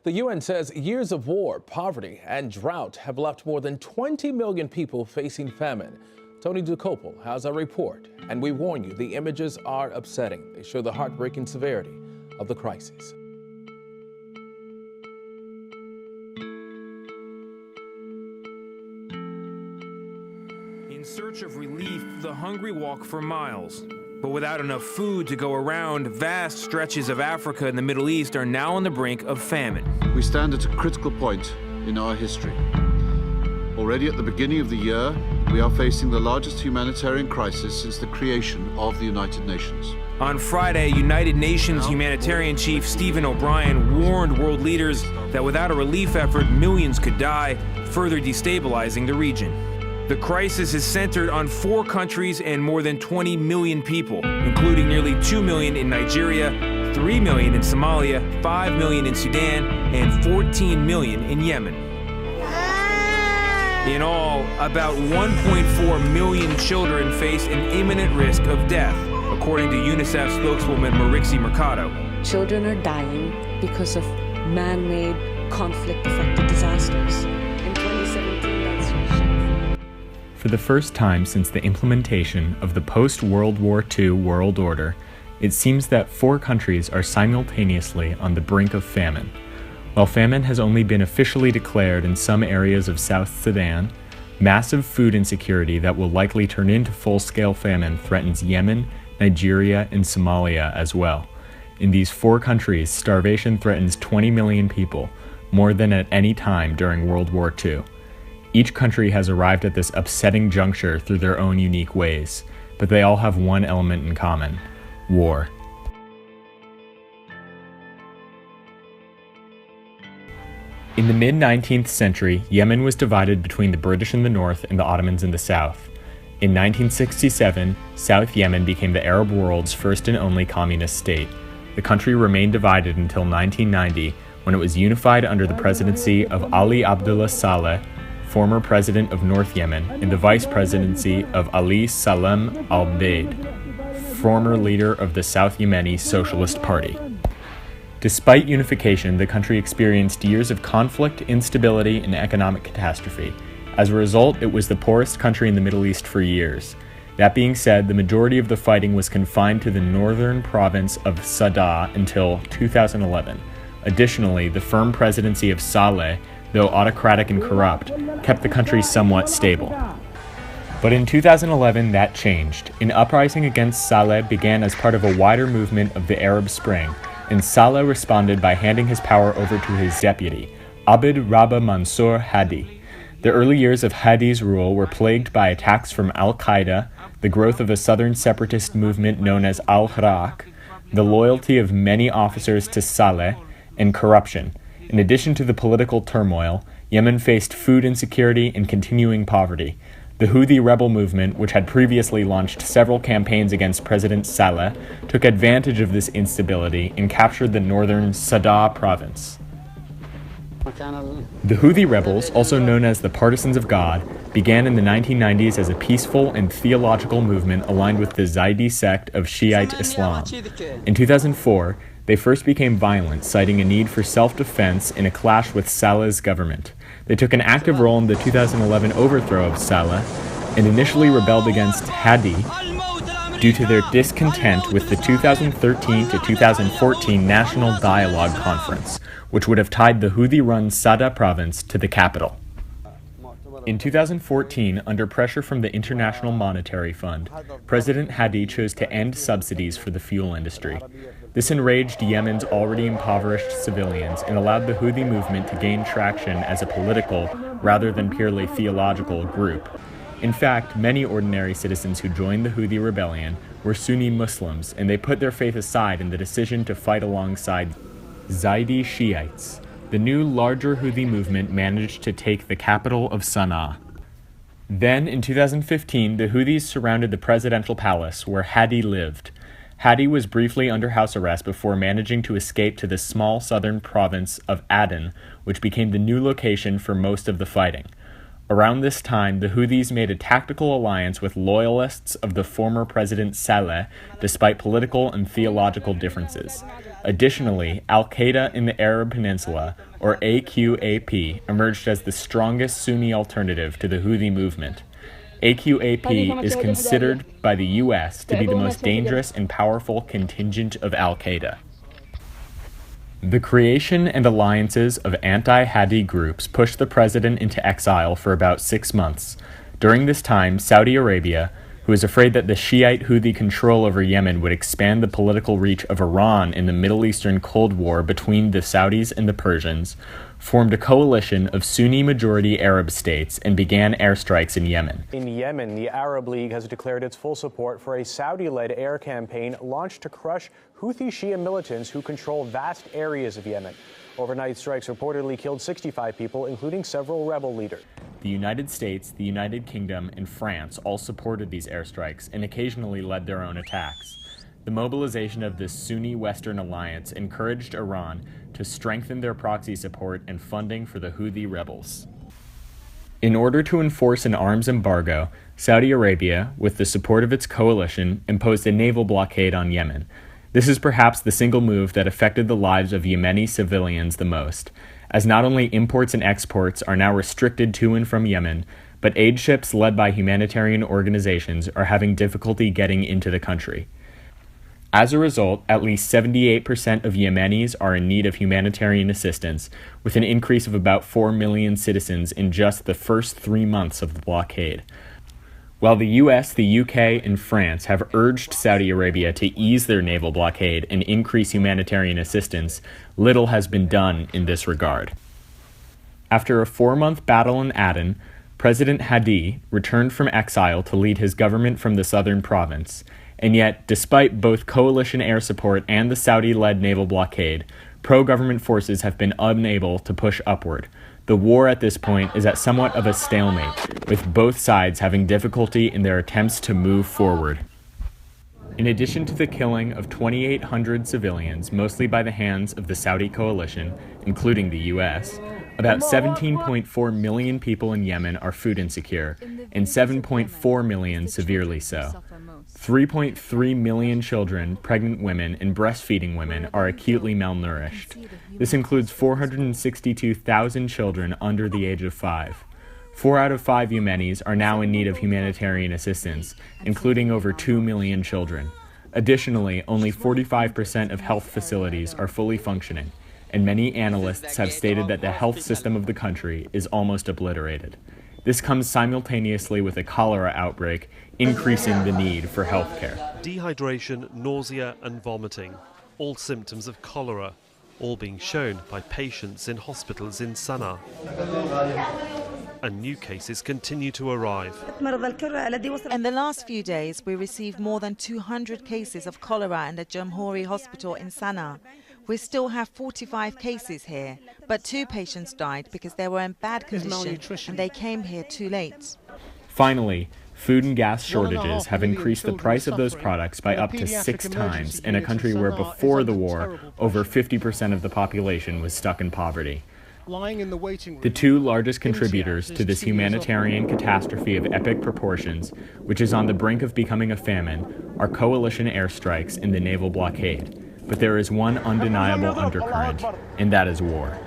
The UN says years of war, poverty, and drought have left more than 20 million people facing famine. Tony DeCopel has a report, and we warn you, the images are upsetting. They show the heartbreaking severity of the crisis. In search of relief, the hungry walk for miles. But without enough food to go around, vast stretches of Africa and the Middle East are now on the brink of famine. We stand at a critical point in our history. Already at the beginning of the year, we are facing the largest humanitarian crisis since the creation of the United Nations. On Friday, United Nations humanitarian chief Stephen O'Brien warned world leaders that without a relief effort, millions could die, further destabilizing the region. The crisis is centered on 4 countries and more than 20 million people, including nearly 2 million in Nigeria, 3 million in Somalia, 5 million in Sudan, and 14 million in Yemen. In all, about 1.4 million children face an imminent risk of death, according to UNICEF spokeswoman Marixie Mercado. Children are dying because of man-made, conflict-affected disasters. In 2017, that's For the first time since the implementation of the post-World War II world order, it seems that 4 countries are simultaneously on the brink of famine. While famine has only been officially declared in some areas of South Sudan, massive food insecurity that will likely turn into full-scale famine threatens Yemen, Nigeria, and Somalia as well. In these 4 countries, starvation threatens 20 million people, more than at any time during World War II. Each country has arrived at this upsetting juncture through their own unique ways, but they all have one element in common: war. In the mid-19th century, Yemen was divided between the British in the north and the Ottomans in the south. In 1967, South Yemen became the Arab world's first and only communist state. The country remained divided until 1990, when it was unified under the presidency of Ali Abdullah Saleh, former president of North Yemen, and the vice presidency of Ali Salem al-Beid, former leader of the South Yemeni Socialist Party. Despite unification, the country experienced years of conflict, instability, and economic catastrophe. As a result, it was the poorest country in the Middle East for years. That being said, the majority of the fighting was confined to the northern province of Sada until 2011. Additionally, the firm presidency of Saleh, though autocratic and corrupt, kept the country somewhat stable. But in 2011, that changed. An uprising against Saleh began as part of a wider movement of the Arab Spring, and Saleh responded by handing his power over to his deputy, Abd Rabba Mansour Hadi. The early years of Hadi's rule were plagued by attacks from al-Qaeda, the growth of a southern separatist movement known as al-Haraq, the loyalty of many officers to Saleh, and corruption. In addition to the political turmoil, Yemen faced food insecurity and continuing poverty. The Houthi rebel movement, which had previously launched several campaigns against President Saleh, took advantage of this instability and captured the northern Sada province. The Houthi rebels, also known as the Partisans of God, began in the 1990s as a peaceful and theological movement aligned with the Zaidi sect of Shiite Islam. In 2004, they first became violent, citing a need for self-defense in a clash with Saleh's government. They took an active role in the 2011 overthrow of Saleh and initially rebelled against Hadi due to their discontent with the 2013 to 2014 National Dialogue Conference, which would have tied the Houthi-run Sada province to the capital. In 2014, under pressure from the International Monetary Fund, President Hadi chose to end subsidies for the fuel industry. This enraged Yemen's already impoverished civilians and allowed the Houthi movement to gain traction as a political, rather than purely theological, group. In fact, many ordinary citizens who joined the Houthi rebellion were Sunni Muslims, and they put their faith aside in the decision to fight alongside Zaidi Shiites. The new, larger Houthi movement managed to take the capital of Sana'a. Then, in 2015, the Houthis surrounded the presidential palace where Hadi lived. Hadi was briefly under house arrest before managing to escape to the small southern province of Aden, which became the new location for most of the fighting. Around this time, the Houthis made a tactical alliance with loyalists of the former President Saleh, despite political and theological differences. Additionally, Al-Qaeda in the Arab Peninsula, or AQAP, emerged as the strongest Sunni alternative to the Houthi movement. AQAP is considered by the U.S. to be the most dangerous and powerful contingent of Al-Qaeda. The creation and alliances of anti-Hadi groups pushed the president into exile for about 6 months. During this time, Saudi Arabia, who was afraid that the Shiite Houthi control over Yemen would expand the political reach of Iran in the Middle Eastern Cold War between the Saudis and the Persians, formed a coalition of Sunni-majority Arab states and began airstrikes in Yemen. In Yemen, the Arab League has declared its full support for a Saudi-led air campaign launched to crush Houthi Shia militants who control vast areas of Yemen. Overnight strikes reportedly killed 65 people, including several rebel leaders. The United States, the United Kingdom, and France all supported these airstrikes and occasionally led their own attacks. The mobilization of this Sunni Western alliance encouraged Iran to strengthen their proxy support and funding for the Houthi rebels. In order to enforce an arms embargo, Saudi Arabia, with the support of its coalition, imposed a naval blockade on Yemen. This is perhaps the single move that affected the lives of Yemeni civilians the most, as not only imports and exports are now restricted to and from Yemen, but aid ships led by humanitarian organizations are having difficulty getting into the country. As a result, at least 78% of Yemenis are in need of humanitarian assistance, with an increase of about 4 million citizens in just the first 3 months of the blockade. While the US, the UK, and France have urged Saudi Arabia to ease their naval blockade and increase humanitarian assistance, little has been done in this regard. After a 4-month battle in Aden, President Hadi returned from exile to lead his government from the southern province. And yet, despite both coalition air support and the Saudi-led naval blockade, pro-government forces have been unable to push upward. The war at this point is at somewhat of a stalemate, with both sides having difficulty in their attempts to move forward. In addition to the killing of 2,800 civilians, mostly by the hands of the Saudi coalition, including the US, about 17.4 million people in Yemen are food insecure, and 7.4 million severely so. 3.3 million children, pregnant women, and breastfeeding women are acutely malnourished. This includes 462,000 children under the age of 5. 4 out of 5 Yemenis are now in need of humanitarian assistance, including over 2 million children. Additionally, only 45% of health facilities are fully functioning, and many analysts have stated that the health system of the country is almost obliterated. This comes simultaneously with a cholera outbreak, increasing the need for health care. Dehydration, nausea and vomiting, all symptoms of cholera, all being shown by patients in hospitals in Sana'a. And new cases continue to arrive. In the last few days, we received more than 200 cases of cholera in the Jamhuri hospital in Sana'a. We still have 45 cases here, but 2 patients died because they were in bad condition and they came here too late. Finally, food and gas shortages have increased the price of those products by up to 6 times in a country where before the war, over 50% of the population was stuck in poverty. The 2 largest contributors to this humanitarian catastrophe of epic proportions, which is on the brink of becoming a famine, are coalition airstrikes and the naval blockade. But there is one undeniable undercurrent, and that is war.